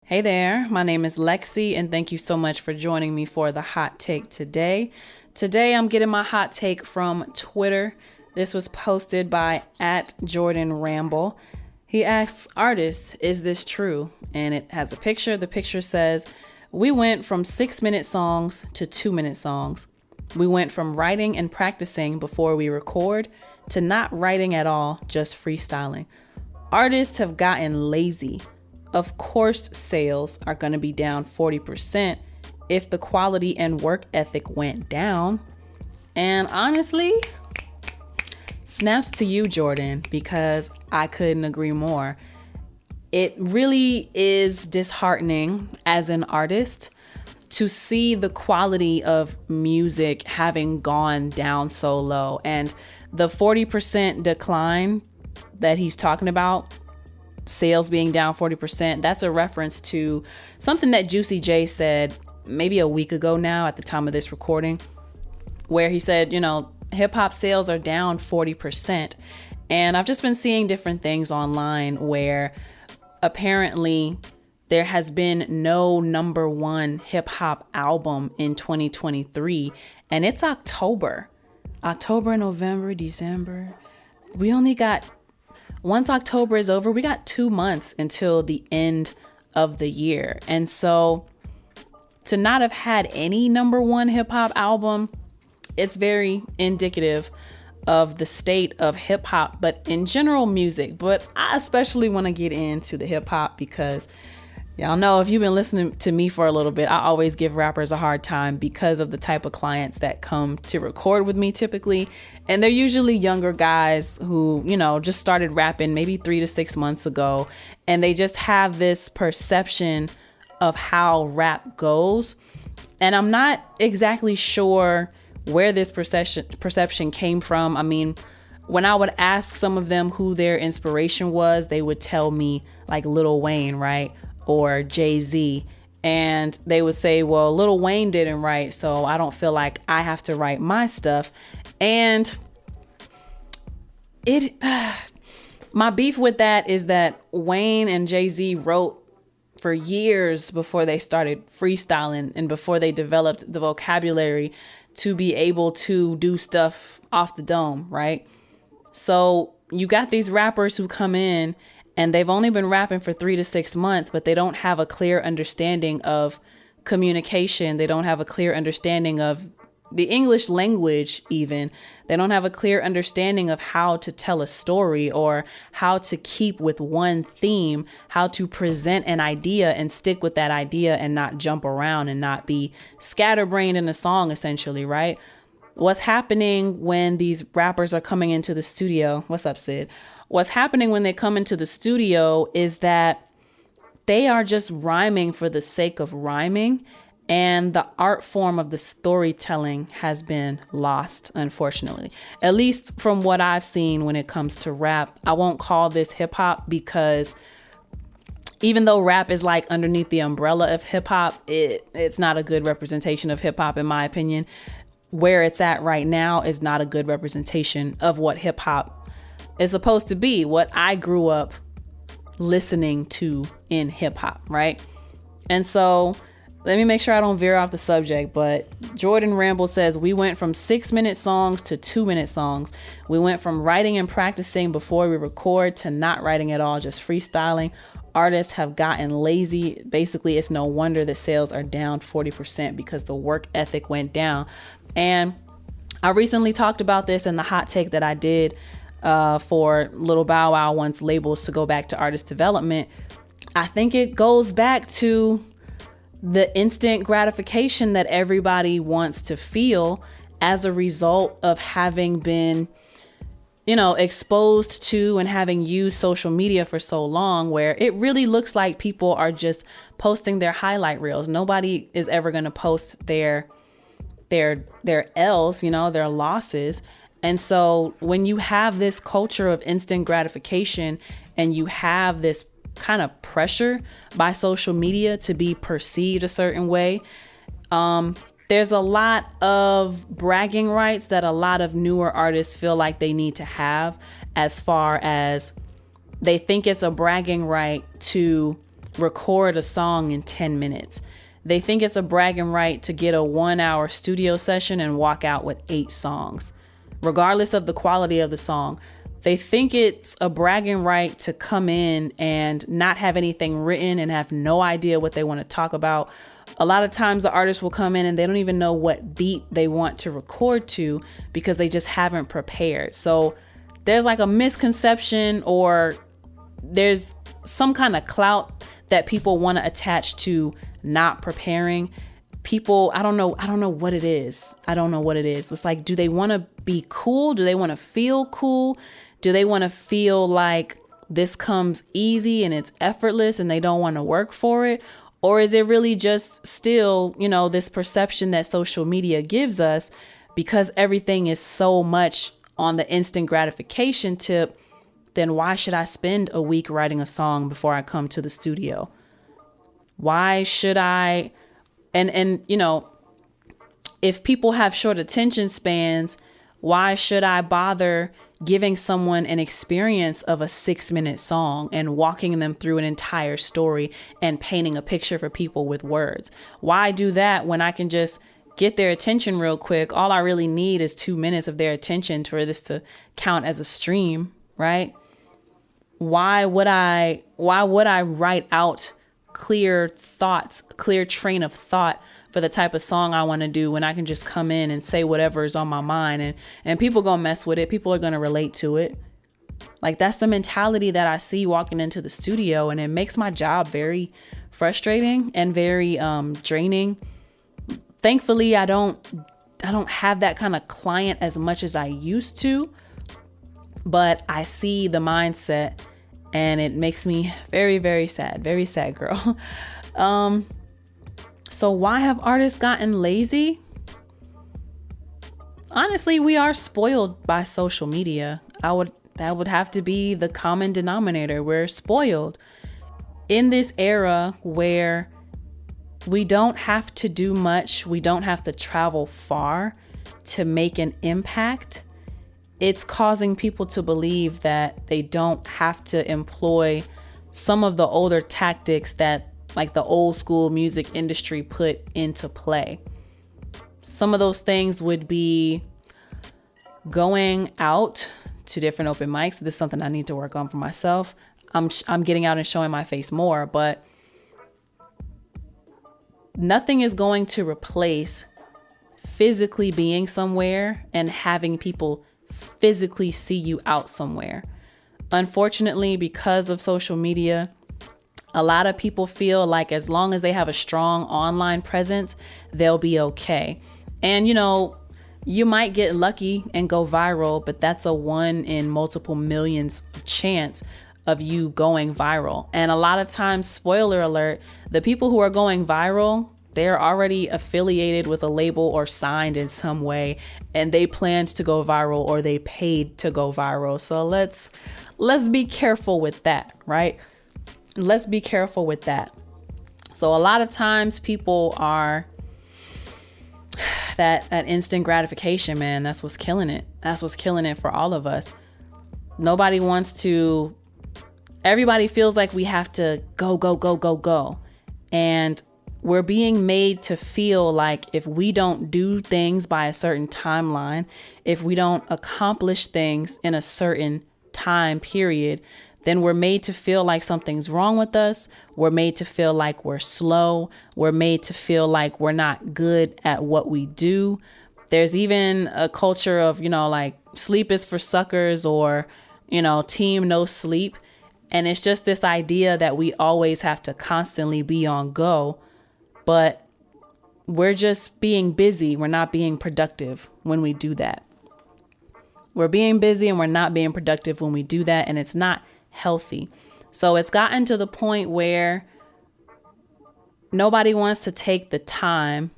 Hey there, my name is Lexi, and thank you so much for joining me for the hot take today. Today, I'm getting my hot take from Twitter. This was posted by @JordanRamble. He asks artists, "Is this true?" And it has a picture. The picture says, "We went from 6-minute songs to 2-minute songs. We went from writing and practicing before we record to not writing at all, just freestyling. Artists have gotten lazy. Of course, sales are going to be down 40% if the quality and work ethic went down." And honestly, snaps to you, Jordan, because I couldn't agree more. It really is disheartening as an artist to see the quality of music having gone down so low. And the 40% decline that he's talking about, sales being down 40%, that's a reference to something that Juicy J said maybe a week ago now at the time of this recording, where he said, hip hop sales are down 40%. And I've just been seeing different things online where apparently there has been no number one hip hop album in 2023. And it's October, November, December. Once October is over, we got 2 months until the end of the year. And so to not have had any number one hip hop album, it's very indicative of the state of hip hop, but in general music. But I especially want to get into the hip hop because y'all know, if you've been listening to me for a little bit, I always give rappers a hard time because of the type of clients that come to record with me typically. And they're usually younger guys who, just started rapping maybe 3 to 6 months ago. And they just have this perception of how rap goes. And I'm not exactly sure where this perception came from. I mean, when I would ask some of them who their inspiration was, they would tell me like Lil Wayne, right? Or Jay-Z. And they would say, well, Lil Wayne didn't write, so I don't feel like I have to write my stuff. And my beef with that is that Wayne and Jay-Z wrote for years before they started freestyling and before they developed the vocabulary to be able to do stuff off the dome, right? So you got these rappers who come in and they've only been rapping for 3 to 6 months, but they don't have a clear understanding of communication. They don't have a clear understanding of the English language even. They don't have a clear understanding of how to tell a story or how to keep with one theme, how to present an idea and stick with that idea and not jump around and not be scatterbrained in a song, essentially, right? What's happening when these rappers are coming into the studio? What's up, Sid? What's happening when they come into the studio is that they are just rhyming for the sake of rhyming. And the art form of the storytelling has been lost, unfortunately, at least from what I've seen when it comes to rap. I won't call this hip hop because even though rap is like underneath the umbrella of hip hop, it's not a good representation of hip hop, in my opinion. Where it's at right now is not a good representation of what hip hop is supposed to be, what I grew up listening to in hip hop, right? And so let me make sure I don't veer off the subject, but Jordan Ramble says, "We went from 6-minute songs to 2-minute songs. We went from writing and practicing before we record to not writing at all, just freestyling. Artists have gotten lazy. Basically, it's no wonder that sales are down 40% because the work ethic went down." And I recently talked about this in the hot take that I did for Lil Bow Wow wants labels to go back to artist development. I think it goes back to the instant gratification that everybody wants to feel as a result of having been, exposed to and having used social media for so long, where it really looks like people are just posting their highlight reels. Nobody is ever going to post their L's, their losses. And so when you have this culture of instant gratification and you have this kind of pressure by social media to be perceived a certain way, there's a lot of bragging rights that a lot of newer artists feel like they need to have, as far as they think it's a bragging right to record a song in 10 minutes. They think it's a bragging right to get a 1 hour studio session and walk out with 8 songs, regardless of the quality of the song. They think it's a bragging right to come in and not have anything written and have no idea what they want to talk about. A lot of times the artist will come in and they don't even know what beat they want to record to because they just haven't prepared. So there's like a misconception, or there's some kind of clout that people want to attach to not preparing. People, I don't know what it is. It's like, do they want to be cool? Do they want to feel cool? Do they want to feel like this comes easy and it's effortless and they don't want to work for it? Or is it really just still, this perception that social media gives us, because everything is so much on the instant gratification tip? Then why should I spend a week writing a song before I come to the studio? Why should I? And if people have short attention spans, why should I bother giving someone an experience of a 6-minute song and walking them through an entire story and painting a picture for people with words? Why do that when I can just get their attention real quick? All I really need is 2 minutes of their attention for this to count as a stream, right? Why would I write out clear thoughts, clear train of thought for the type of song I want to do when I can just come in and say whatever is on my mind, and people gonna mess with it. People are gonna relate to it. Like, that's the mentality that I see walking into the studio, and it makes my job very frustrating and very draining. Thankfully, I don't have that kind of client as much as I used to, but I see the mindset and it makes me very, very sad. Very sad, girl. So why have artists gotten lazy? Honestly, we are spoiled by social media. That would have to be the common denominator. We're spoiled in this era where we don't have to do much. We don't have to travel far to make an impact. It's causing people to believe that they don't have to employ some of the older tactics that, like, the old school music industry put into play. Some of those things would be going out to different open mics. This is something I need to work on for myself. I'm getting out and showing my face more, but nothing is going to replace physically being somewhere and having people physically see you out somewhere. Unfortunately, because of social media, a lot of people feel like as long as they have a strong online presence, they'll be okay. And, you might get lucky and go viral, but that's a 1 in multiple millions chance of you going viral. And a lot of times, spoiler alert, the people who are going viral, they're already affiliated with a label or signed in some way, and they planned to go viral or they paid to go viral. So let's be careful with that, right? Let's be careful with that. So a lot of times people are that instant gratification, man. That's what's killing it. That's what's killing it for all of us. Nobody wants to. Everybody feels like we have to go. And we're being made to feel like if we don't do things by a certain timeline, if we don't accomplish things in a certain time period, then we're made to feel like something's wrong with us. We're made to feel like we're slow. We're made to feel like we're not good at what we do. There's even a culture of, like sleep is for suckers, or, team no sleep. And it's just this idea that we always have to constantly be on go. But we're just being busy. We're not being productive when we do that. We're being busy and we're not being productive when we do that. And it's not healthy. So it's gotten to the point where nobody wants to take the time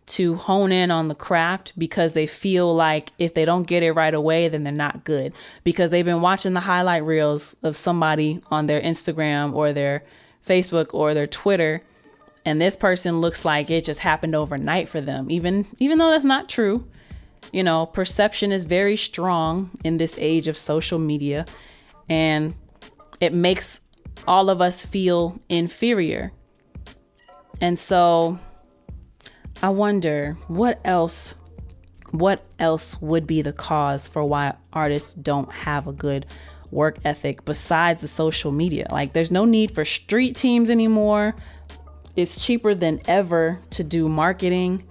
to hone in on the craft because they feel like if they don't get it right away, then they're not good, because they've been watching the highlight reels of somebody on their Instagram or their Facebook or their Twitter. And this person looks like it just happened overnight for them, even though that's not true. Perception is very strong in this age of social media, and it makes all of us feel inferior. And so I wonder what else would be the cause for why artists don't have a good work ethic besides the social media. Like, there's no need for street teams anymore. It's cheaper than ever to do marketing.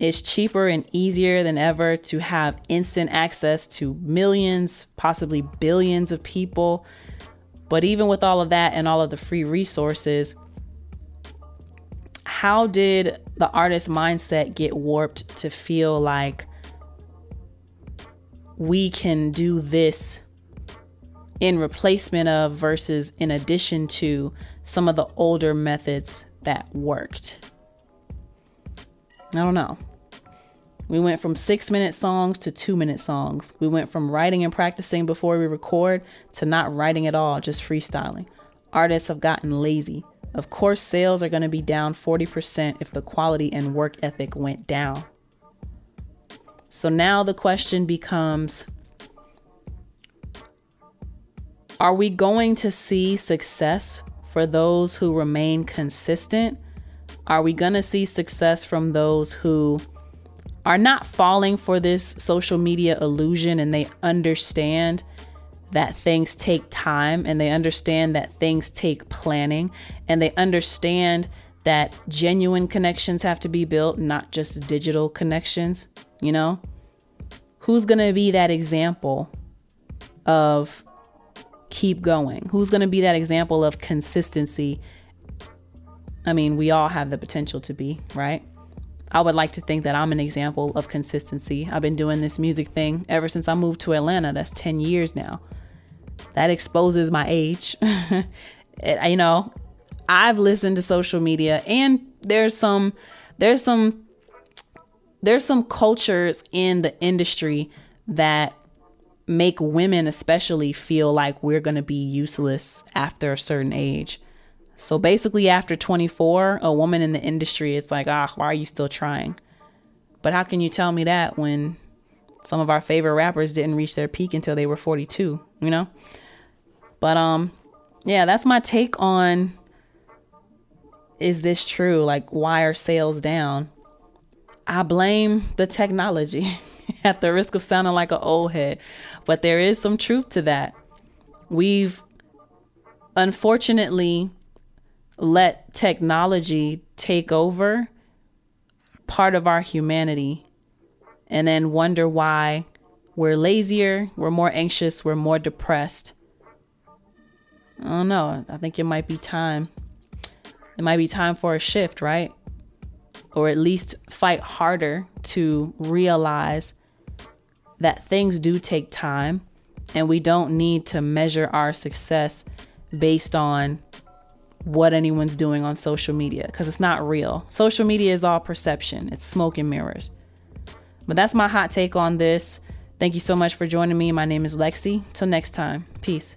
It's cheaper and easier than ever to have instant access to millions, possibly billions of people. But even with all of that and all of the free resources, how did the artist mindset get warped to feel like we can do this in replacement of versus in addition to some of the older methods that worked? I don't know. We went from 6-minute songs to 2-minute songs. We went from writing and practicing before we record to not writing at all, just freestyling. Artists have gotten lazy. Of course, sales are going to be down 40% if the quality and work ethic went down. So now the question becomes, are we going to see success for those who remain consistent? Are we going to see success from those who are not falling for this social media illusion, and they understand that things take time, and they understand that things take planning, and they understand that genuine connections have to be built, not just digital connections? You know, who's going to be that example of keep going? Who's going to be that example of consistency? I mean, we all have the potential to be, right? I would like to think that I'm an example of consistency. I've been doing this music thing ever since I moved to Atlanta. That's 10 years now. That exposes my age. You know, I've listened to social media, and there's some cultures in the industry that make women especially feel like we're going to be useless after a certain age. So basically after 24, a woman in the industry, it's like, why are you still trying? But how can you tell me that when some of our favorite rappers didn't reach their peak until they were 42, you know? But yeah, that's my take on, is this true? Like, why are sales down? I blame the technology at the risk of sounding like an old head, but there is some truth to that. We've unfortunately let technology take over part of our humanity, and then wonder why we're lazier, we're more anxious, we're more depressed. I don't know. I think it might be time. It might be time for a shift, right? Or at least fight harder to realize that things do take time, and we don't need to measure our success based on what anyone's doing on social media, because it's not real. Social media is all perception. It's smoke and mirrors. But that's my hot take on this. Thank you so much for joining me. My name is Lexi. Till next time. Peace.